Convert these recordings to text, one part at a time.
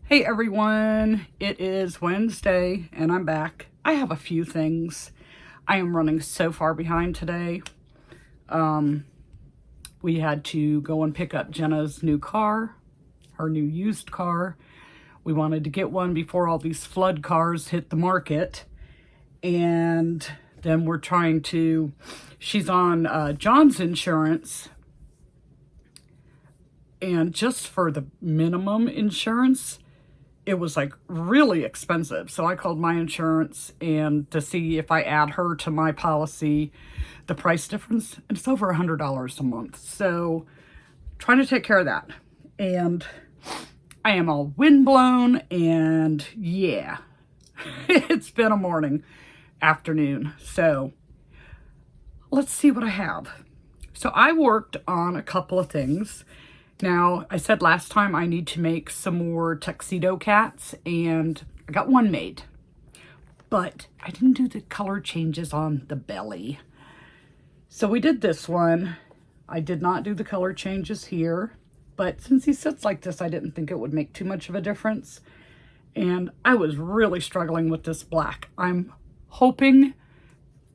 Hey everyone, it is Wednesday and I'm back. I have a few things. I am running so far behind today. We had to go and pick up Jenna's new car, her new used car. We wanted to get one before all these flood cars hit the market. And then we're trying to, she's on John's insurance. And just for the minimum insurance, it was like really expensive. So I called my insurance and to see if I add her to my policy, the price difference, and it's over $100 a month. So trying to take care of that. And I am all windblown and yeah, it's been a morning, afternoon. So let's see what I have. So I worked on a couple of things. Now, I said last time I need to make some more tuxedo cats, and I got one made. But I didn't do the color changes on the belly. So we did this one. I did not do the color changes here. But since he sits like this, I didn't think it would make too much of a difference. And I was really struggling with this black. I'm hoping,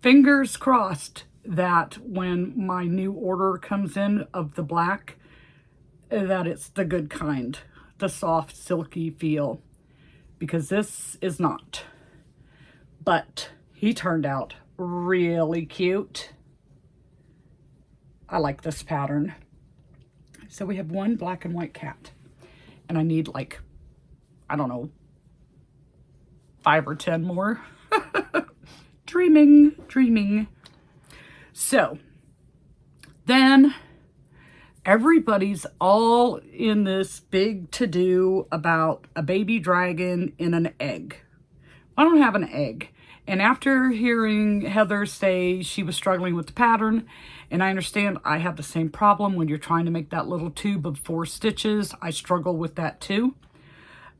fingers crossed, that when my new order comes in of the black, that it's the good kind, the soft, silky feel, because this is not. But he turned out really cute. I like this pattern. So we have one black and white cat, and I need like, I don't know, 5 or 10 more. Dreaming. So then everybody's all in this big to-do about a baby dragon in an egg. I don't have an egg. And after hearing Heather say she was struggling with the pattern, and I understand I have the same problem when you're trying to make that little tube of 4 stitches. I struggle with that too.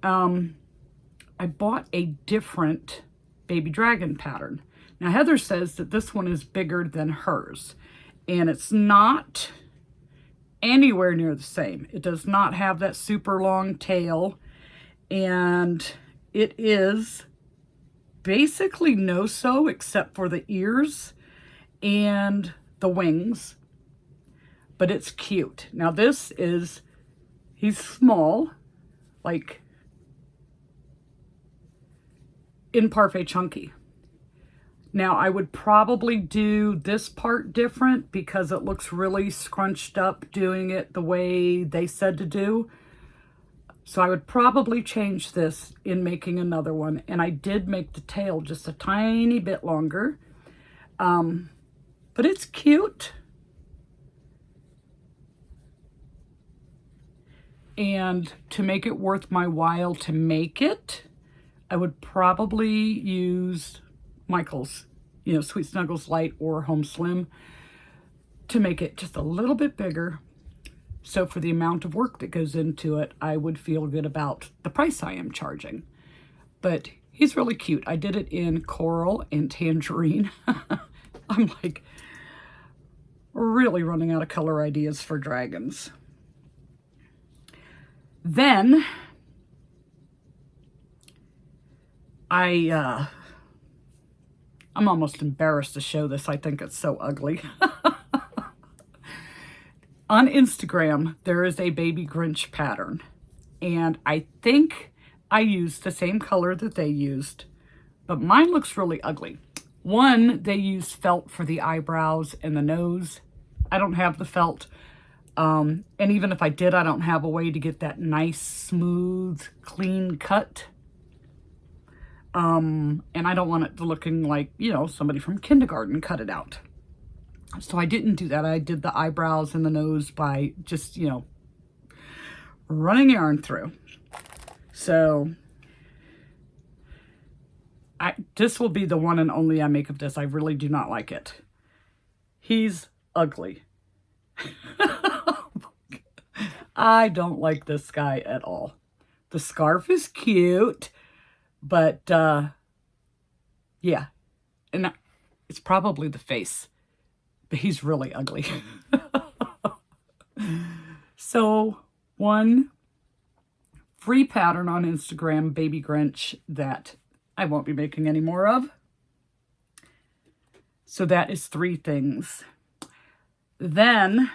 I bought a different baby dragon pattern. Now Heather says that this one is bigger than hers, and it's not anywhere near the same. It does not have that super long tail, and it is basically no-sew except for the ears and the wings, but it's cute. Now this is, he's small, like in Parfait Chunky. Now, I would probably do this part different because it looks really scrunched up doing it the way they said to do. So I would probably change this in making another one. And I did make the tail just a tiny bit longer. But it's cute. And to make it worth my while to make it, I would probably use Michael's, Sweet Snuggles Light or Home Slim to make it just a little bit bigger. So for the amount of work that goes into it, I would feel good about the price I am charging. But he's really cute. I did it in coral and tangerine. I'm like really running out of color ideas for dragons. Then I'm almost embarrassed to show this. I think it's so ugly. On Instagram, there is a baby Grinch pattern, and I think I used the same color that they used, but mine looks really ugly. One, they use felt for the eyebrows and the nose. I don't have the felt, and even if I did, I don't have a way to get that nice, smooth, clean cut. And I don't want it to looking like, somebody from kindergarten cut it out. So I didn't do that. I did the eyebrows and the nose by just, running yarn through. So this will be the one and only I make of this. I really do not like it. He's ugly. I don't like this guy at all. The scarf is cute. But, yeah, and it's probably the face, but he's really ugly. So one free pattern on Instagram, Baby Grinch, that I won't be making any more of. So that is 3 things. Then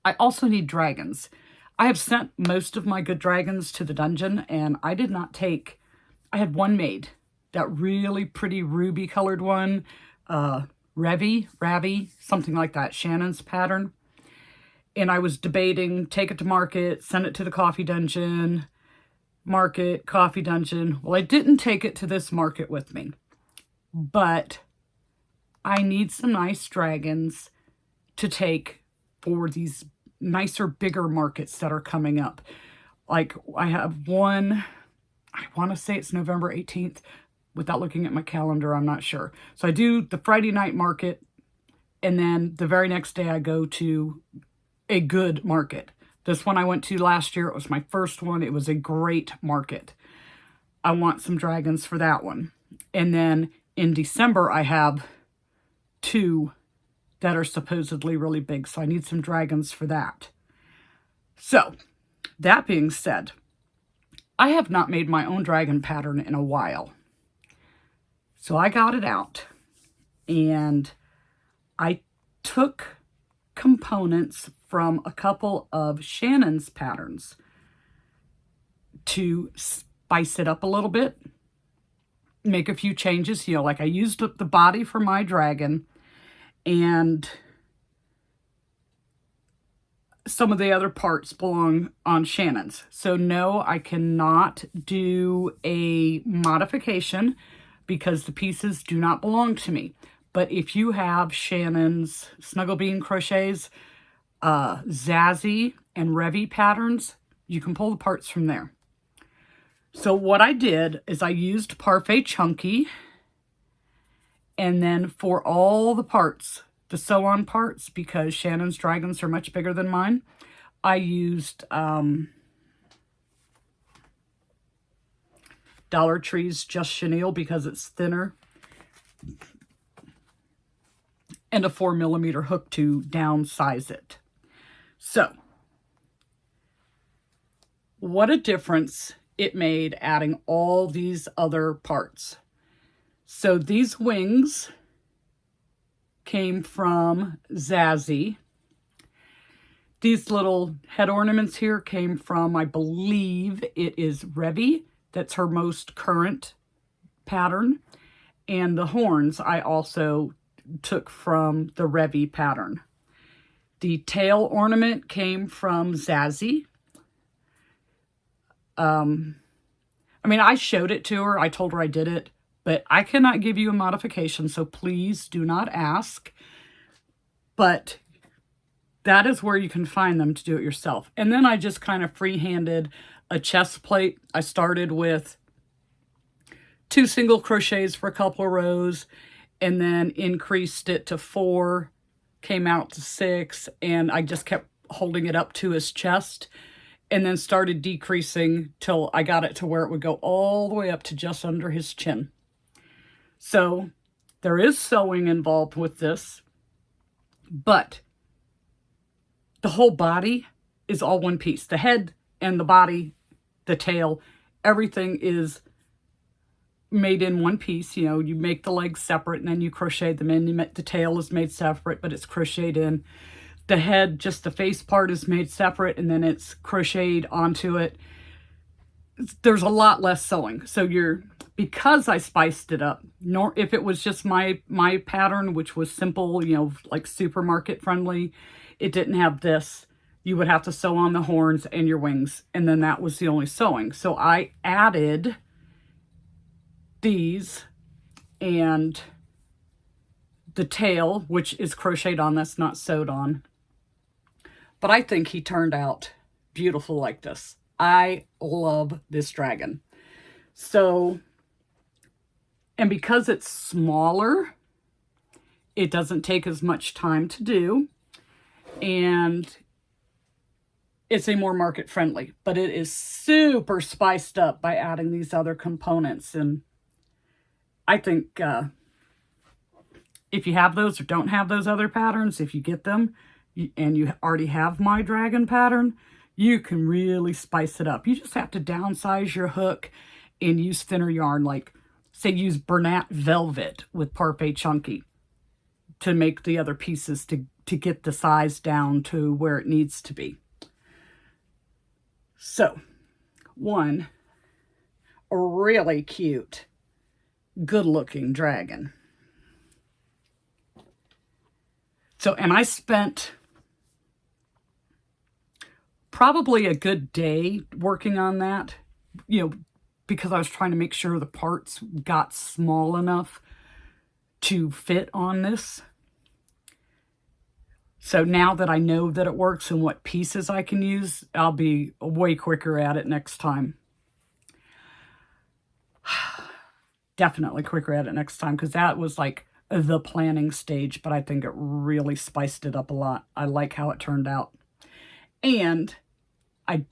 I also need dragons. I have sent most of my good dragons to the dungeon, and I did not take, I had one made, that really pretty ruby colored one, Ravi, something like that, Shannon's pattern. And I was debating, take it to market, send it to the coffee dungeon, market, coffee dungeon. Well, I didn't take it to this market with me, but I need some nice dragons to take for these nicer, bigger markets that are coming up. Like, I have one, I want to say it's November 18th. Without looking at my calendar, I'm not sure. So I do the Friday night market, and then the very next day I go to a good market. This one I went to last year. It was my first one. It was a great market. I want some dragons for that one. And then in December, I have 2 that are supposedly really big. So I need some dragons for that. So that being said, I have not made my own dragon pattern in a while. So I got it out, and I took components from a couple of Shannon's patterns to spice it up a little bit, make a few changes. You know, like I used up the body for my dragon, and some of the other parts belong on Shannon's. So no, I cannot do a modification because the pieces do not belong to me. But if you have Shannon's Snuggle Bean Crochets, Zazzy, and Revy patterns, you can pull the parts from there. So what I did is I used Parfait Chunky, and then for all the parts, the sew-on parts, because Shannon's dragons are much bigger than mine, I used Dollar Tree's Just Chenille because it's thinner, and a 4mm hook to downsize it. So, what a difference it made adding all these other parts. So these wings came from Zazzy. These little head ornaments here came from, I believe it is Revy. That's her most current pattern. And the horns I also took from the Revy pattern. The tail ornament came from Zazzy. I mean, I showed it to her. I told her I did it, but I cannot give you a modification, so please do not ask. But that is where you can find them to do it yourself. And then I just kind of free-handed a chest plate. I started with 2 single crochets for a couple of rows, and then increased it to 4, came out to 6, and I just kept holding it up to his chest, and then started decreasing till I got it to where it would go all the way up to just under his chin. So there is sewing involved with this, but the whole body is all one piece. The head and the body, the tail, everything is made in one piece. You know, you make the legs separate and then you crochet them in. The tail is made separate, but it's crocheted in. The head, just the face part, is made separate and then it's crocheted onto it. There's a lot less sewing. So because I spiced it up, nor if it was just my pattern, which was simple, you know, like supermarket friendly, it didn't have this. You would have to sew on the horns and your wings, and then that was the only sewing. So I added these and the tail, which is crocheted on, that's not sewed on. But I think he turned out beautiful like this. I love this dragon. So, and because it's smaller, it doesn't take as much time to do, and it's a more market friendly, but it is super spiced up by adding these other components. And I think if you have those or don't have those other patterns, if you get them and you already have my dragon pattern, you can really spice it up. You just have to downsize your hook and use thinner yarn, like say use Bernat Velvet with Parfait Chunky to make the other pieces to get the size down to where it needs to be. So, one, a really cute, good-looking dragon. So, and I spent probably a good day working on that, because I was trying to make sure the parts got small enough to fit on this. So now that I know that it works and what pieces I can use, I'll be way quicker at it next time. Definitely quicker at it next time, because that was like the planning stage, but I think it really spiced it up a lot. I like how it turned out. And I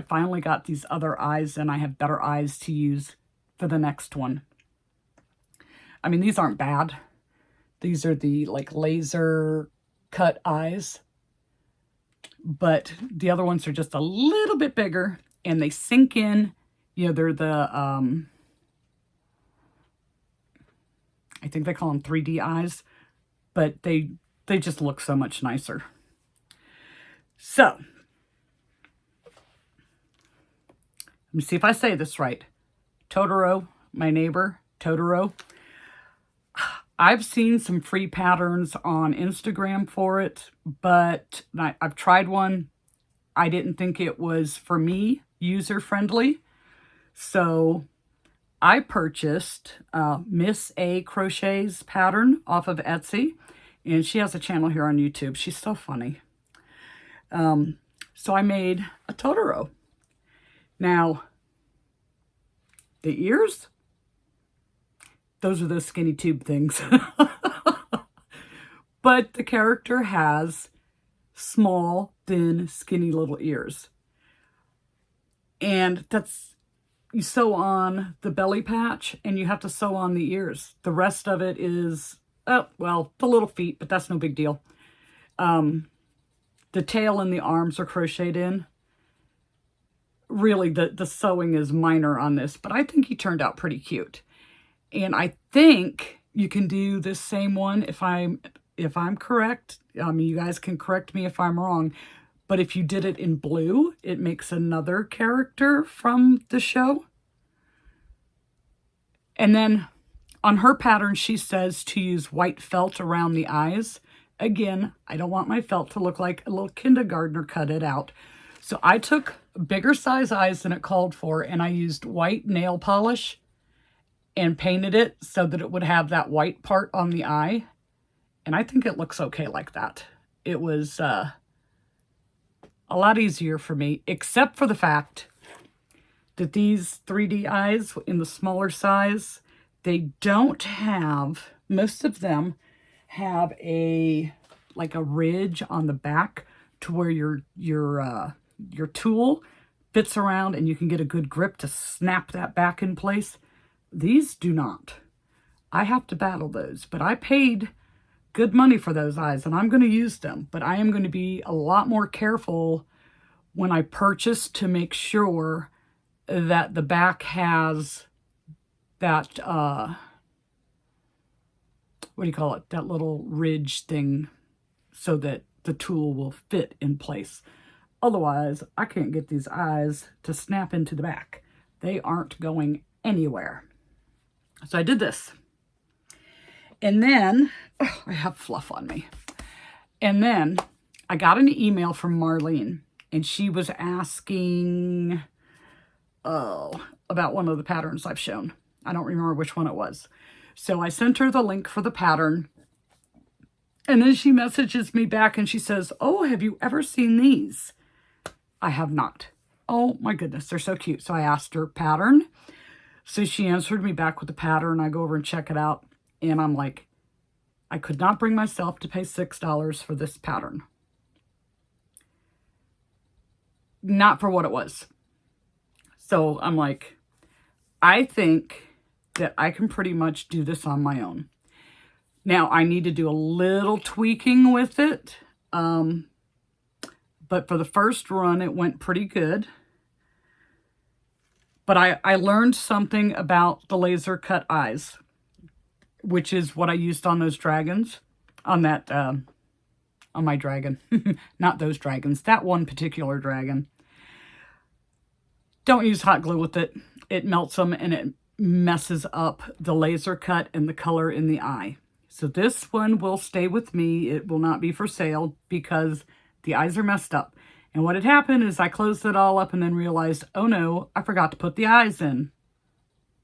finally got these other eyes, and I have better eyes to use for the next one. I mean, these aren't bad. These are the like laser cut eyes, but the other ones are just a little bit bigger, and they sink in. They're the, I think they call them 3D eyes, but they just look so much nicer. So, let me see if I say this right. Totoro, my neighbor, Totoro. I've seen some free patterns on Instagram for it, but I've tried one. I didn't think it was, for me, user-friendly. So I purchased Miss A Crochet's pattern off of Etsy, and she has a channel here on YouTube. She's so funny. So I made a Totoro. Now, the ears, those are those skinny tube things. But the character has small, thin, skinny little ears. And you sew on the belly patch, and you have to sew on the ears. The rest of it is, the little feet, but that's no big deal. The tail and the arms are crocheted in. Really, the sewing is minor on this, but I think he turned out pretty cute. And I think you can do this same one if I'm correct. You guys can correct me if I'm wrong. But if you did it in blue, it makes another character from the show. And then on her pattern, she says to use white felt around the eyes. Again, I don't want my felt to look like a little kindergartner cut it out. So I took bigger size eyes than it called for, and I used white nail polish and painted it so that it would have that white part on the eye. And I think it looks okay like that. It was a lot easier for me, except for the fact that these 3D eyes in the smaller size, they don't have, most of them have like a ridge on the back to where your tool fits around and you can get a good grip to snap that back in place. These do not. I have to battle those, but I paid good money for those eyes, and I'm going to use them. But I am going to be a lot more careful when I purchase to make sure that the back has that, what do you call it? That little ridge thing so that the tool will fit in place. Otherwise, I can't get these eyes to snap into the back. They aren't going anywhere. So I did this. And then, I have fluff on me. And then I got an email from Marlene, and she was asking, about one of the patterns I've shown. I don't remember which one it was. So I sent her the link for the pattern. And then she messages me back and she says, "Oh, have you ever seen these?" I have not. Oh my goodness, they're so cute. So I asked her pattern. So she answered me back with the pattern. I go over and check it out. And I'm like, I could not bring myself to pay $6 for this pattern. Not for what it was. So I'm like, I think that I can pretty much do this on my own. Now, I need to do a little tweaking with it. But but for the first run, it went pretty good. But I learned something about the laser cut eyes, which is what I used on those dragons, on that, on my dragon. Not those dragons, that one particular dragon. Don't use hot glue with it. It melts them and it messes up the laser cut and the color in the eye. So this one will stay with me. It will not be for sale because the eyes are messed up. And what had happened is I closed it all up and then realized, oh no, I forgot to put the eyes in.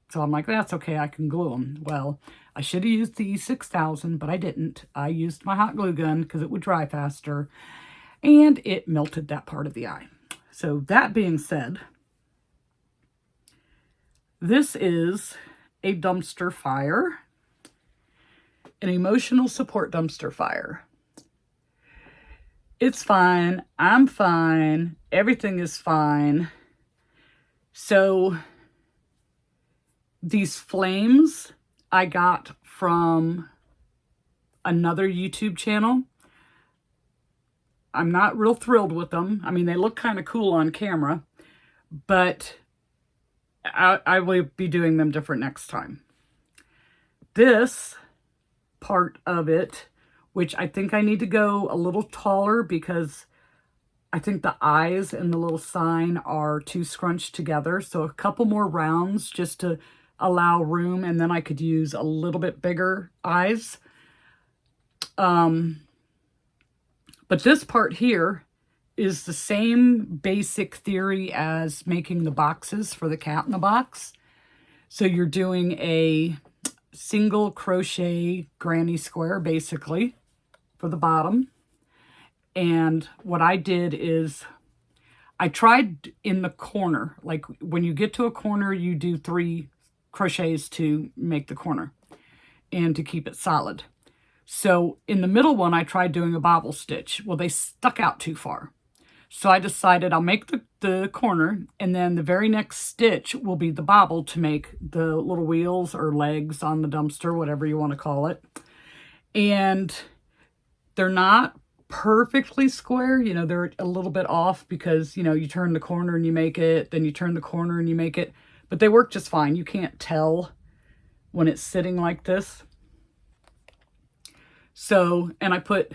So I'm like, that's okay, I can glue them. Well, I should have used the E6000, but I didn't. I used my hot glue gun because it would dry faster. And it melted that part of the eye. So that being said, this is a dumpster fire. An emotional support dumpster fire. It's fine. I'm fine. Everything is fine. So these flames I got from another YouTube channel. I'm not real thrilled with them. I mean, they look kind of cool on camera, but I will be doing them different next time. This part of it, which I think I need to go a little taller because I think the eyes and the little sign are too scrunched together. So a couple more rounds just to allow room, and then I could use a little bit bigger eyes. But this part here is the same basic theory as making the boxes for the cat in the box. So you're doing a single crochet granny square basically for the bottom. And what I did is I tried in the corner, like when you get to a corner, you do 3 crochets to make the corner and to keep it solid. So in the middle one, I tried doing a bobble stitch. Well, they stuck out too far. So I decided I'll make the corner, and then the very next stitch will be the bobble to make the little wheels or legs on the dumpster, whatever you want to call it. And they're not perfectly square, you know, they're a little bit off because, you know, you turn the corner and you make it, then you turn the corner and you make it, but they work just fine. You can't tell when it's sitting like this. So, and I put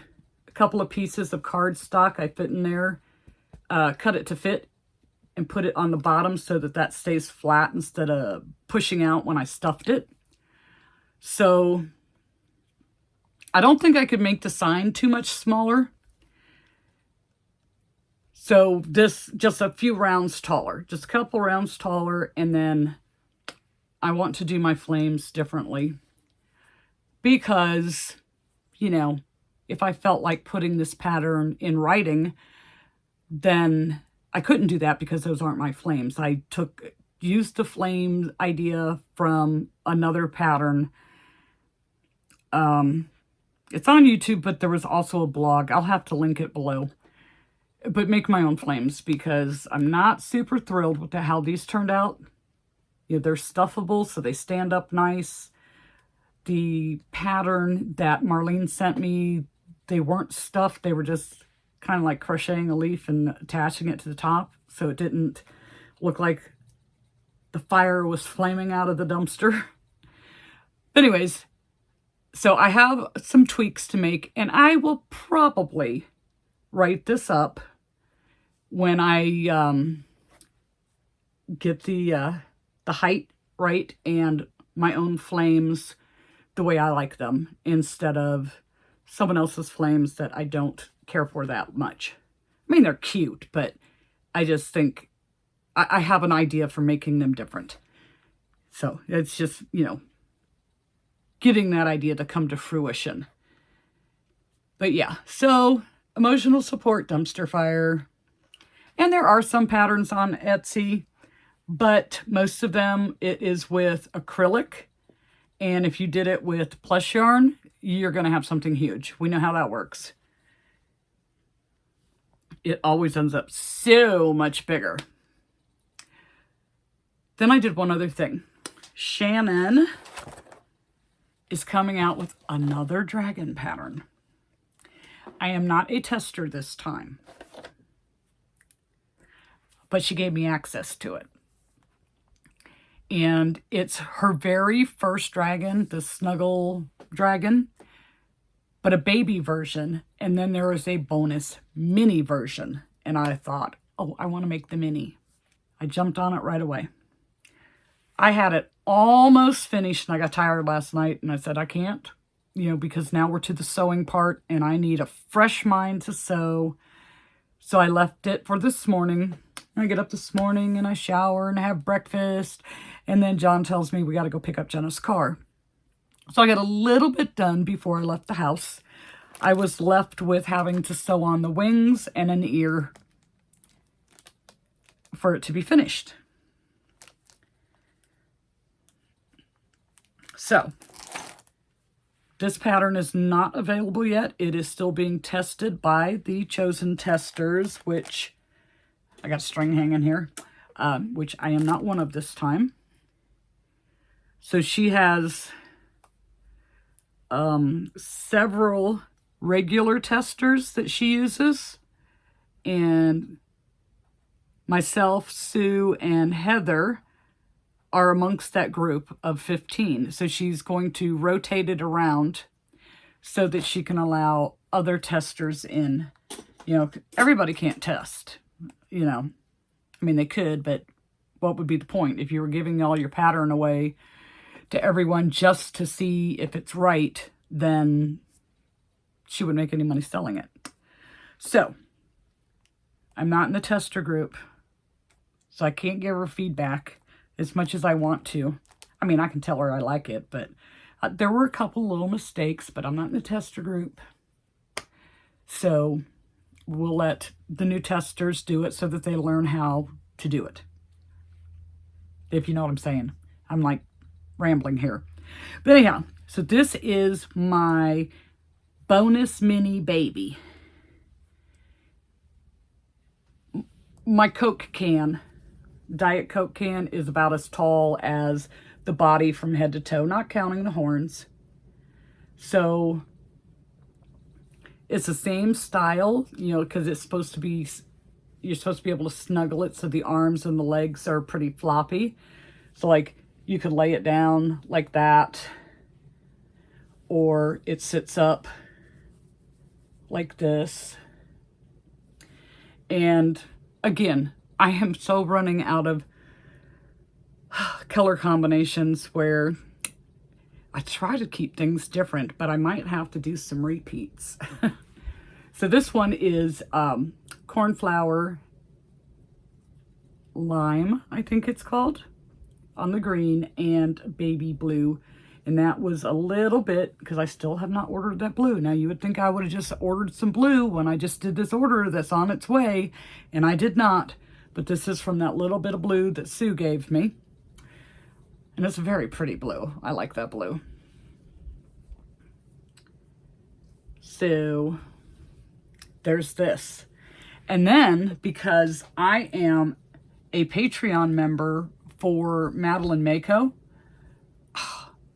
a couple of pieces of cardstock I fit in there, cut it to fit, and put it on the bottom so that that stays flat instead of pushing out when I stuffed it. So I don't think I could make the sign too much smaller. So this, just a few rounds taller, just a couple rounds taller, and then I want to do my flames differently because, you know, if I felt like putting this pattern in writing, then I couldn't do that because those aren't my flames. I used the flame idea from another pattern. It's on YouTube, but there was also a blog. I'll have to link it below. But make my own flames because I'm not super thrilled with how these turned out. You know, they're stuffable, so they stand up nice. The pattern that Marlene sent me, they weren't stuffed. They were just kind of like crocheting a leaf and attaching it to the top. So it didn't look like the fire was flaming out of the dumpster. But anyways, so I have some tweaks to make, and I will probably write this up when I get the height right and my own flames the way I like them, instead of someone else's flames that I don't care for that much. I mean, they're cute, but I just think I have an idea for making them different. So it's just, you know, getting that idea to come to fruition. But yeah, so emotional support dumpster fire. And there are some patterns on Etsy, but most of them it is with acrylic. And if you did it with plush yarn, you're going to have something huge. We know how that works. It always ends up so much bigger. Then I did one other thing. Shannon is coming out with another dragon pattern. I am not a tester this time. but she gave me access to it. And it's her very first dragon, the Snuggle Dragon, but a baby version. And then there is a bonus mini version. And I thought, oh, I want to make the mini. I jumped on it right away. I had it almost finished and I got tired last night and I said, I can't, because now we're to the sewing part and I need a fresh mind to sew. So I left it for this morning. I get up this morning and I shower and I have breakfast. And then John tells me we got to go pick up Jenna's car. So I got a little bit done before I left the house. I was left with having to sew on the wings and an ear for it to be finished. So this pattern is not available yet. It is still being tested by the chosen testers, which I got a string hanging here, which I am not one of this time. So she has several regular testers that she uses, and myself, Sue, and Heather are amongst that group of 15. So she's going to rotate it around so that she can allow other testers in. Everybody can't test, I mean, they could, but what would be the point if you were giving all your pattern away to everyone just to see if it's right? Then she wouldn't make any money selling it. So I'm not in the tester group, so I can't give her feedback as much as I want to. I mean, I can tell her I like it, but there were a couple little mistakes, but I'm not in the tester group. So we'll let the new testers do it so that they learn how to do it. If you know what I'm saying. I'm like rambling here. But anyhow, so this is my bonus mini baby. My Coke can, Diet Coke can, is about as tall as the body from head to toe, not counting the horns. So it's the same style, because it's supposed to be, you're supposed to be able to snuggle it so the arms and the legs are pretty floppy. So like you could lay it down like that, or it sits up like this. And again, I am so running out of color combinations where I try to keep things different, but I might have to do some repeats. So this one is Cornflower Lime, I think it's called, on the green, and Baby Blue. And that was a little bit, because I still have not ordered that blue. Now, you would think I would have just ordered some blue when I just did this order that's on its way, and I did not. But this is from that little bit of blue that Sue gave me. And it's a very pretty blue. I like that blue. So there's this. And then, because I am a Patreon member for Madeline Mako,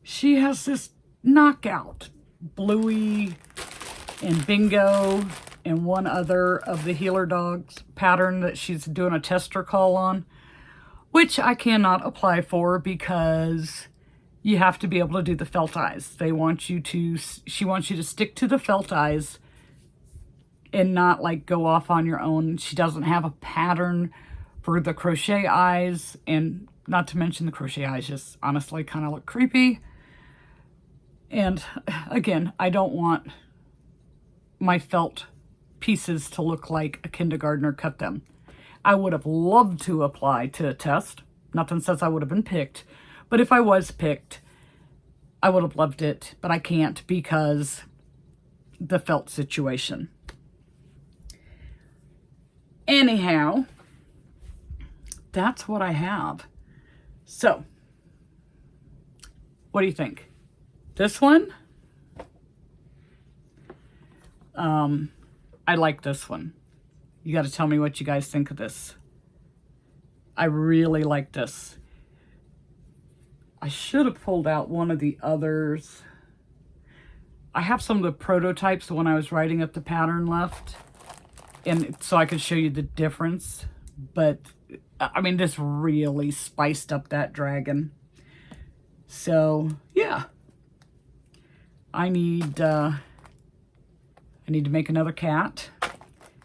she has this knockout Bluey and Bingo and one other of the Healer Dogs pattern that she's doing a tester call on, which I cannot apply for because you have to be able to do the felt eyes. She wants you to stick to the felt eyes and not like go off on your own. She doesn't have a pattern for the crochet eyes, and not to mention the crochet eyes just honestly kind of look creepy. And again, I don't want my felt pieces to look like a kindergartner cut them. I would have loved to apply to a test. Nothing says I would have been picked. But if I was picked, I would have loved it. But I can't because the felt situation. Anyhow, that's what I have. So, what do you think? This one? I like this one. You got to tell me what you guys think of this. I really like this. I should have pulled out one of the others. I have some of the prototypes when I was writing up the pattern left, and so I could show you the difference. But I mean, this really spiced up that dragon. So, yeah. I need to make another cat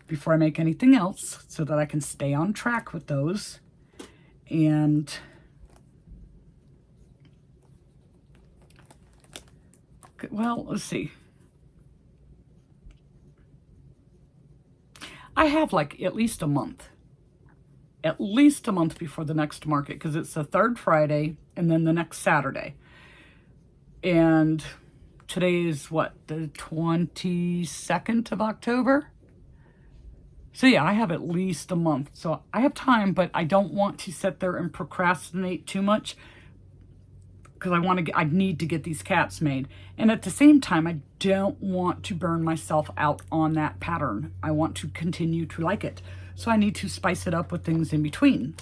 before I make anything else so that I can stay on track with those. And well, let's see. I have like at least a month before the next market, because it's the third Friday and then the next Saturday. And today is what, the 22nd of October? So yeah, I have at least a month. So I have time, but I don't want to sit there and procrastinate too much, because I need to get these cats made. And at the same time, I don't want to burn myself out on that pattern. I want to continue to like it. So I need to spice it up with things in between.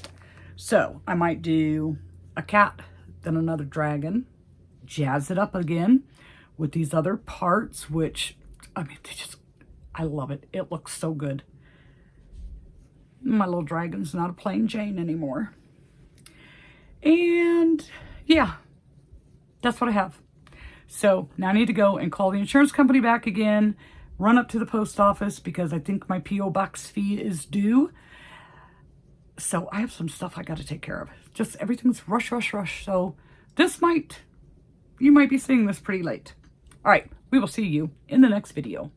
So I might do a cat, then another dragon, jazz it up again with these other parts, which, I mean, I love it. It looks so good. My little dragon's not a plain Jane anymore. And yeah, that's what I have. So now I need to go and call the insurance company back again, run up to the post office because I think my P.O. box fee is due. So I have some stuff I got to take care of. Just everything's rush, rush, rush. So you might be seeing this pretty late. All right, we will see you in the next video.